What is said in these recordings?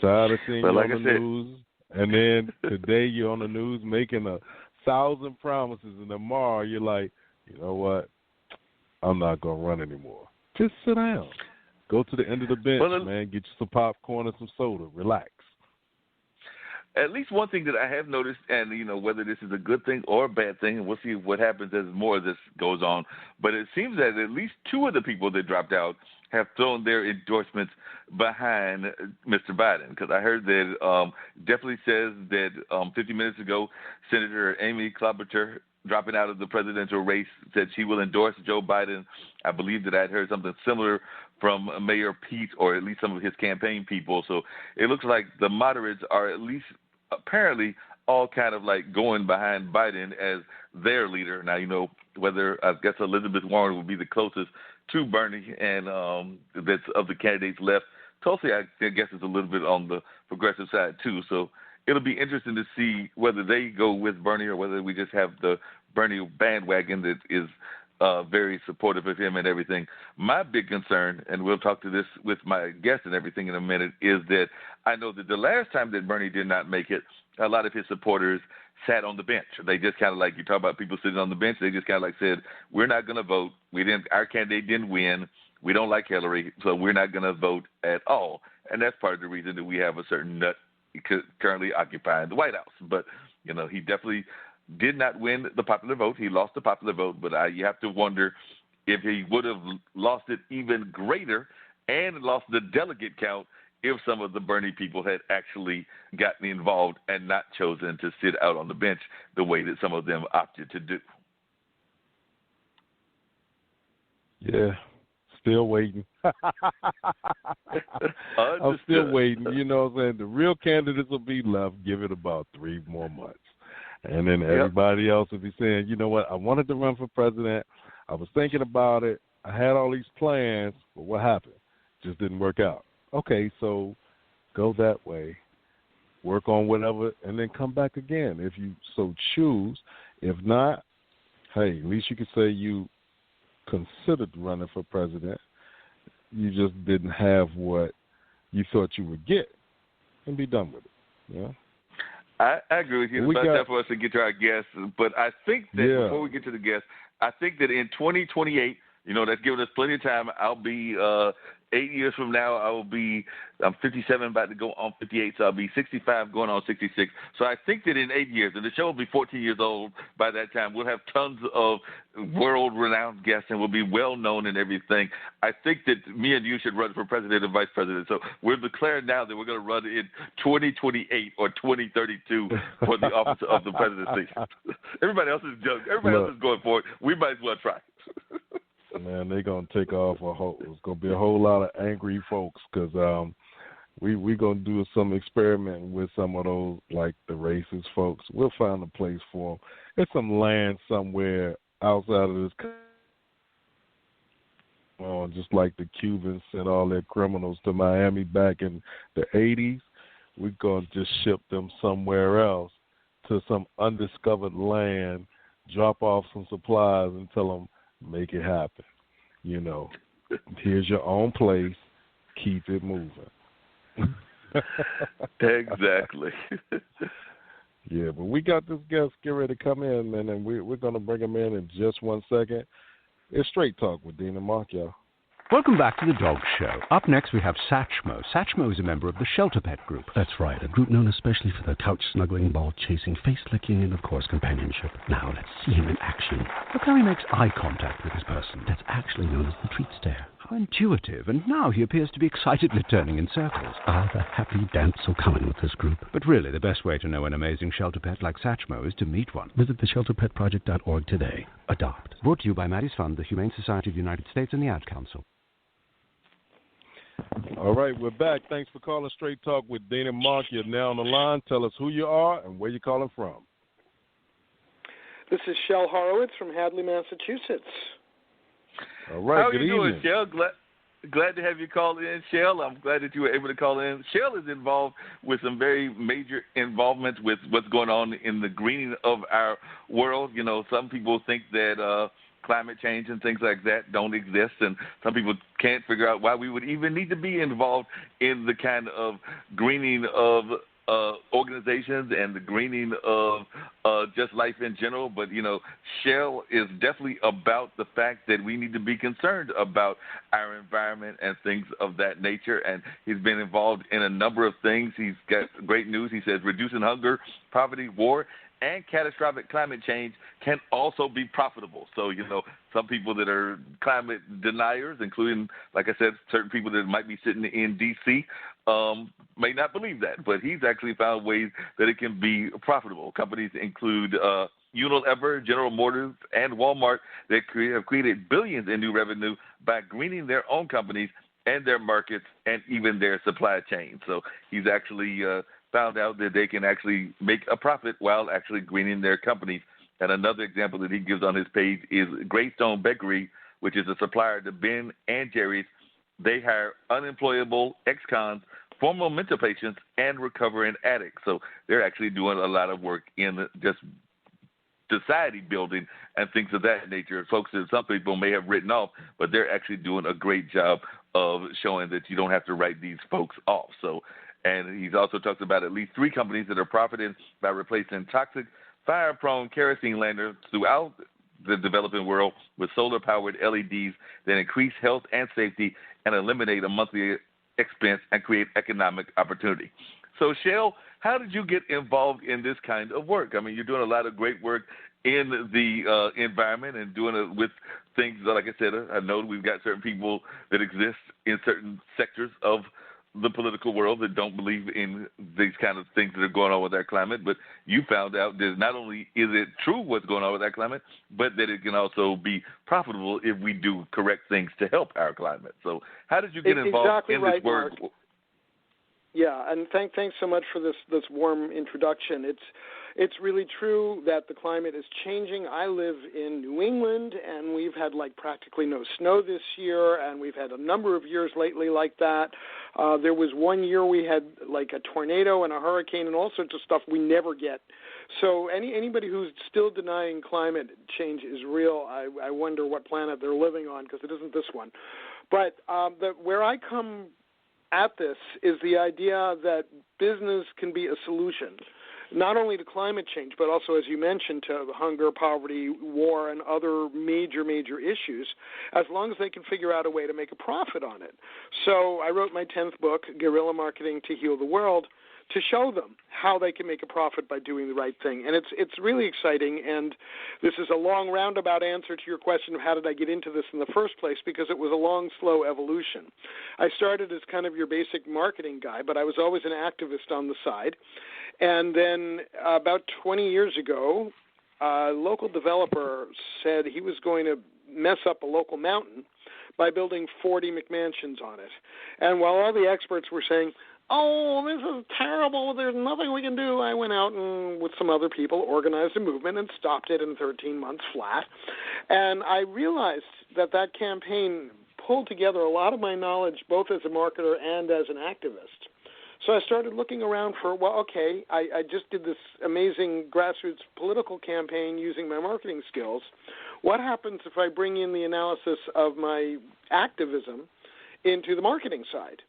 Tired of seeing but you like on the news, and then today you're on the news making 1,000 promises, and tomorrow you're like, you know what? I'm not going to run anymore. Just sit down. Go to the end of the bench, man. Get you some popcorn and some soda. Relax. At least one thing that I have noticed, and, you know, whether this is a good thing or a bad thing, and we'll see what happens as more of this goes on, but it seems that at least two of the people that dropped out have thrown their endorsements behind Mr. Biden, because I heard that definitely says that 50 minutes ago, Senator Amy Klobuchar, dropping out of the presidential race, said she will endorse Joe Biden. I believe that I'd heard something similar from Mayor Pete, or at least some of his campaign people. So it looks like the moderates are at least apparently all kind of like going behind Biden as their leader. Now, you know, whether I guess Elizabeth Warren would be the closest to Bernie, and that's of the candidates left. Tulsi, I guess, is a little bit on the progressive side too. So it'll be interesting to see whether they go with Bernie or whether we just have the Bernie bandwagon that is very supportive of him and everything. My big concern, and we'll talk to this with my guest and everything in a minute, is that I know that the last time that Bernie did not make it, a lot of his supporters sat on the bench. They just kind of like, you talk about people sitting on the bench, they just kind of like said, we're not going to vote. Our candidate didn't win. We don't like Hillary, so we're not going to vote at all. And that's part of the reason that we have a certain nut currently occupying the White House. But, you know, he definitely did not win the popular vote. He lost the popular vote, but you have to wonder if he would have lost it even greater and lost the delegate count if some of the Bernie people had actually gotten involved and not chosen to sit out on the bench the way that some of them opted to do. Yeah, still waiting. I'm still waiting. You know what I'm saying? The real candidates will be left. Give it about 3 more months. And then everybody else will be saying, you know what, I wanted to run for president. I was thinking about it. I had all these plans, but what happened? Just didn't work out. Okay, so go that way, work on whatever, and then come back again if you so choose. If not, hey, at least you could say you considered running for president. You just didn't have what you thought you would get, and be done with it. Yeah. I agree with you. It's about time for us to get to our guests. But I think that before we get to the guests, I think that in 2028, you know, that's giving us plenty of time. I'll be 8 years from now, I'm 57, about to go on 58, so I'll be 65 going on 66. So I think that in 8 years, and the show will be 14 years old by that time, we'll have tons of world-renowned guests and we'll be well-known and everything. I think that me and you should run for president and vice president. So we're declaring now that we're going to run in 2028 or 2032 for the office of the presidency. Everybody else is joking. Everybody else is going for it. We might as well try. Man, they're going to take off it's going to be a whole lot of angry folks because we're going to do some experimenting with some of those, like the racist folks. We'll find a place for them. There's some land somewhere outside of this country. Just like the Cubans sent all their criminals to Miami back in the 80s, we're going to just ship them somewhere else to some undiscovered land, drop off some supplies and tell them, make it happen. You know, here's your own place. Keep it moving. Exactly. Yeah, but we got this guest get ready to come in, man, and we're going to bring him in just 1 second. It's Straight Talk with Dean and Marc, y'all. Welcome back to the Dog Show. Up next, we have Satchmo. Satchmo is a member of the Shelter Pet Group. That's right, a group known especially for their couch-snuggling, ball-chasing, face-licking, and, of course, companionship. Now, let's see him in action. Look how he makes eye contact with his person. That's actually known as the treat stare. How intuitive, and now he appears to be excitedly turning in circles. The happy dance will come in with this group. But really, the best way to know an amazing shelter pet like Satchmo is to meet one. Visit theshelterpetproject.org today. Adopt. Brought to you by Maddie's Fund, the Humane Society of the United States, and the Ad Council. All right, we're back. Thanks for calling Straight Talk with Dean and Marc. You're now on the line. Tell us who you are and where you're calling from. This is Shell Horowitz from Hadley, Massachusetts. All right, How good are you evening. doing, Shell? Glad to have you call in, Shell. I'm glad that you were able to call in. Shell is involved with some very major involvement with what's going on in the greening of our world. You know, some people think that climate change and things like that don't exist, and some people can't figure out why we would even need to be involved in the kind of greening of organizations and the greening of just life in general. But, Shell is definitely about the fact that we need to be concerned about our environment and things of that nature. And he's been involved in a number of things. He's got great news. He says reducing hunger, poverty, war, and catastrophic climate change can also be profitable. So, some people that are climate deniers, including, like I said, certain people that might be sitting in D.C., may not believe that. But he's actually found ways that it can be profitable. Companies include Unilever, General Motors, and Walmart that have created billions in new revenue by greening their own companies and their markets and even their supply chain. So he's actually found out that they can actually make a profit while actually greening their companies. And another example that he gives on his page is Greystone Bakery, which is a supplier to Ben and Jerry's. They hire unemployable ex-cons, former mental patients, and recovering addicts. So they're actually doing a lot of work in just society building and things of that nature. Folks that some people may have written off, but they're actually doing a great job of showing that you don't have to write these folks off. And he's also talked about at least 3 companies that are profiting by replacing toxic, fire-prone kerosene lanterns throughout the developing world with solar-powered LEDs that increase health and safety and eliminate a monthly expense and create economic opportunity. So, Shell, how did you get involved in this kind of work? I mean, you're doing a lot of great work in the environment and doing it with things, like I said, I know we've got certain people that exist in certain sectors of the political world that don't believe in these kind of things that are going on with our climate, but you found out that not only is it true what's going on with our climate, but that it can also be profitable if we do correct things to help our climate. So how did you get involved in this work? Mark. Yeah, and thanks so much for this warm introduction. It's really true that the climate is changing. I live in New England, and we've had practically no snow this year, and we've had a number of years lately like that. There was one year we had a tornado and a hurricane and all sorts of stuff we never get. So anybody who's still denying climate change is real. I wonder what planet they're living on, because it isn't this one. But where I come at this is the idea that business can be a solution, not only to climate change, but also, as you mentioned, to hunger, poverty, war, and other major issues, as long as they can figure out a way to make a profit on it. So I wrote my 10th book, Guerrilla Marketing to Heal the World, to show them how they can make a profit by doing the right thing. And it's really exciting, and this is a long roundabout answer to your question of how did I get into this in the first place, because it was a long, slow evolution. I started as kind of your basic marketing guy, but I was always an activist on the side. And then about 20 years ago, a local developer said he was going to mess up a local mountain by building 40 McMansions on it. And while all the experts were saying, oh, this is terrible, there's nothing we can do, I went out and with some other people organized a movement and stopped it in 13 months flat. And I realized that campaign pulled together a lot of my knowledge both as a marketer and as an activist. So I started looking around for, I just did this amazing grassroots political campaign using my marketing skills. What happens if I bring in the analysis of my activism into the marketing side?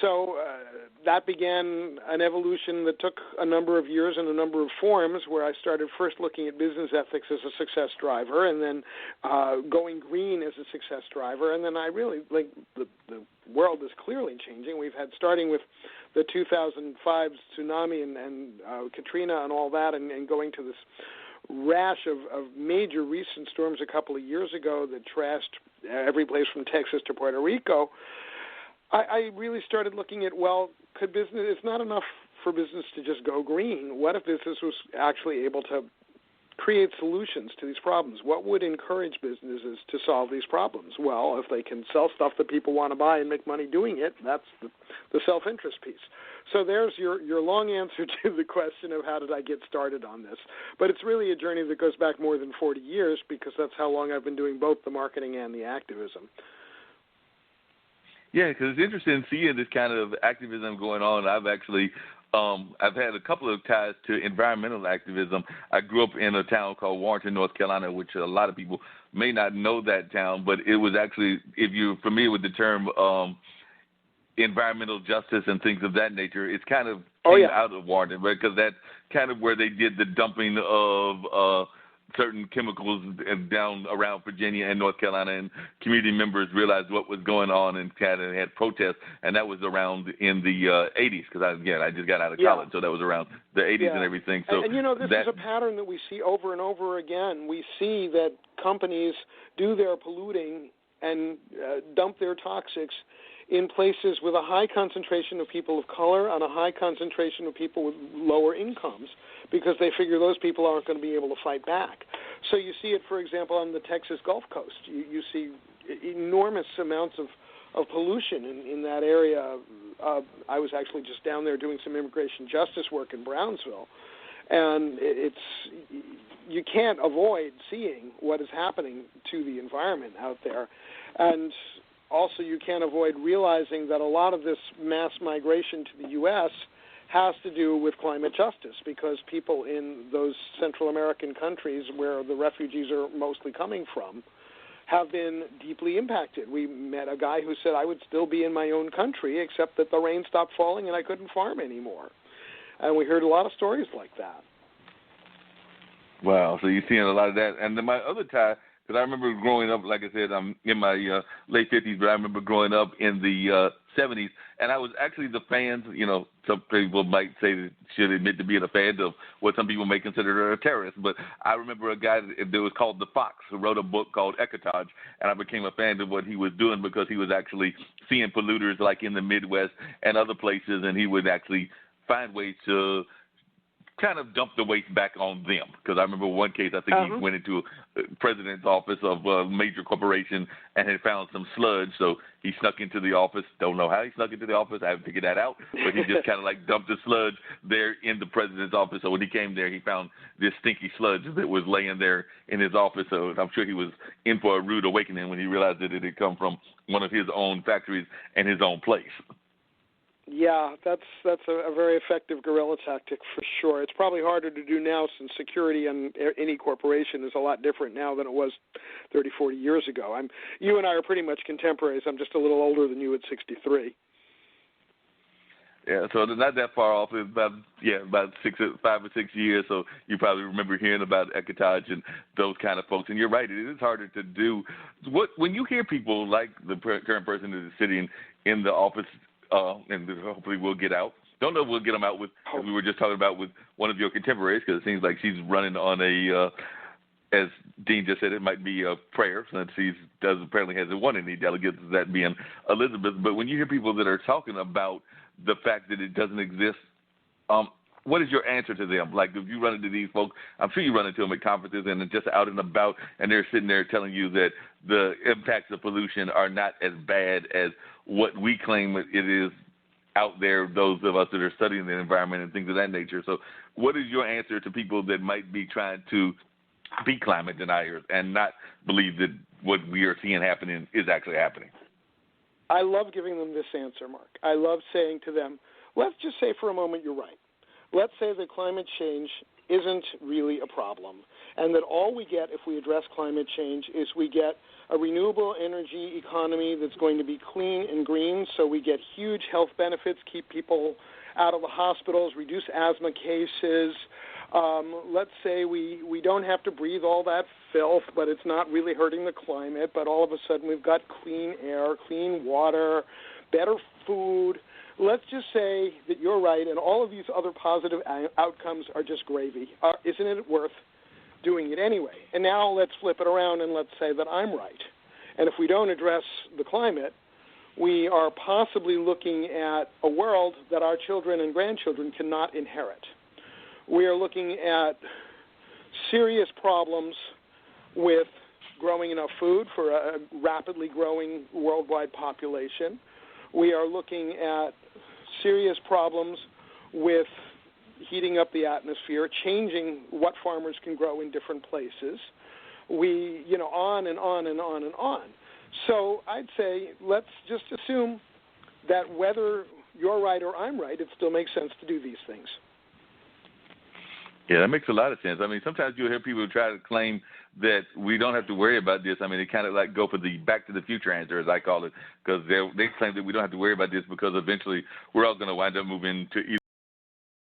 So that began an evolution that took a number of years and a number of forms, where I started first looking at business ethics as a success driver, and then going green as a success driver. And then I really, the world is clearly changing. We've had, starting with the 2005 tsunami and Katrina and all that, and going to this rash of major recent storms a couple of years ago that trashed every place from Texas to Puerto Rico. I really started looking at, could business, it's not enough for business to just go green. What if business was actually able to create solutions to these problems? What would encourage businesses to solve these problems? Well, if they can sell stuff that people want to buy and make money doing it, that's the self-interest piece. So there's your long answer to the question of how did I get started on this. But it's really a journey that goes back more than 40 years, because that's how long I've been doing both the marketing and the activism. Yeah, because it's interesting seeing this kind of activism going on. I've actually I've had a couple of ties to environmental activism. I grew up in a town called Warrenton, North Carolina, which a lot of people may not know that town, but it was actually, if you're familiar with the term environmental justice and things of that nature, it's kind of out of Warrenton, because that's kind of where they did the dumping of certain chemicals down around Virginia and North Carolina, and community members realized what was going on and kind of had protests, and that was around in the 80s, because I just got out of college, so that was around the 80s and everything. So and this is a pattern that we see over and over again. We see that companies do their polluting and dump their toxics in places with a high concentration of people of color and a high concentration of people with lower incomes, because they figure those people aren't going to be able to fight back. So you see it, for example, on the Texas Gulf Coast. You see enormous amounts of pollution in that area. I was actually just down there doing some immigration justice work in Brownsville, and you can't avoid seeing what is happening to the environment out there. And also, you can't avoid realizing that a lot of this mass migration to the U.S. has to do with climate justice, because people in those Central American countries where the refugees are mostly coming from have been deeply impacted. We met a guy who said, I would still be in my own country except that the rain stopped falling and I couldn't farm anymore. And we heard a lot of stories like that. Wow, so you're seeing a lot of that. And then my other tie, because I remember growing up, like I said, I'm in my late 50s, but I remember growing up in the 70s, and I was actually the fans, some people might say that should admit to being a fan of what some people may consider a terrorist, but I remember a guy that was called The Fox, who wrote a book called Ecotage, and I became a fan of what he was doing because he was actually seeing polluters like in the Midwest and other places, and he would actually find ways to kind of dump the waste back on them. Because I remember one case, I think he went into a president's office of a major corporation and had found some sludge, so he snuck into the office. Don't know how he snuck into the office. I haven't figured that out. But he just kind of like dumped the sludge there in the president's office. So when he came there, he found this stinky sludge that was laying there in his office. So I'm sure he was in for a rude awakening when he realized that it had come from one of his own factories and his own place. Yeah, that's a very effective guerrilla tactic for sure. It's probably harder to do now since security in any corporation is a lot different now than it was 30, 40 years ago. You and I are pretty much contemporaries. I'm just a little older than you at 63. Yeah, so not that far off. It's about 5 or 6 years. So you probably remember hearing about Ecotage and those kind of folks. And you're right, it is harder to do. When you hear people like the current person that is sitting in the office, and hopefully we'll get out. Don't know if we'll get them out with, as we were just talking about, with one of your contemporaries, because it seems like she's running on a, as Dean just said, it might be a prayer, since she apparently hasn't won any delegates, that being Elizabeth. But when you hear people that are talking about the fact that it doesn't exist, what is your answer to them? Like, if you run into these folks, I'm sure you run into them at conferences and just out and about, and they're sitting there telling you that the impacts of pollution are not as bad as what we claim it is out there, those of us that are studying the environment and things of that nature. So what is your answer to people that might be trying to be climate deniers and not believe that what we are seeing happening is actually happening? I love giving them this answer, Mark. I love saying to them, let's just say for a moment you're right. Let's say that climate change isn't really a problem, and that all we get if we address climate change is we get a renewable energy economy that's going to be clean and green, so we get huge health benefits, keep people out of the hospitals, reduce asthma cases. Let's say we don't have to breathe all that filth, but it's not really hurting the climate, but all of a sudden we've got clean air, clean water, better food. Let's just say that you're right, and all of these other positive outcomes are just gravy. Isn't it worth doing it anyway? And now let's flip it around and let's say that I'm right. And if we don't address the climate, we are possibly looking at a world that our children and grandchildren cannot inherit. We are looking at serious problems with growing enough food for a rapidly growing worldwide population. We are looking at serious problems with heating up the atmosphere, changing what farmers can grow in different places. On and on and on and on. So I'd say let's just assume that whether you're right or I'm right, it still makes sense to do these things. Yeah, that makes a lot of sense. I mean, sometimes you'll hear people try to claim that we don't have to worry about this. I mean, they kind of like go for the back to the future answer, as I call it, because they claim that we don't have to worry about this because eventually we're all going to wind up moving to either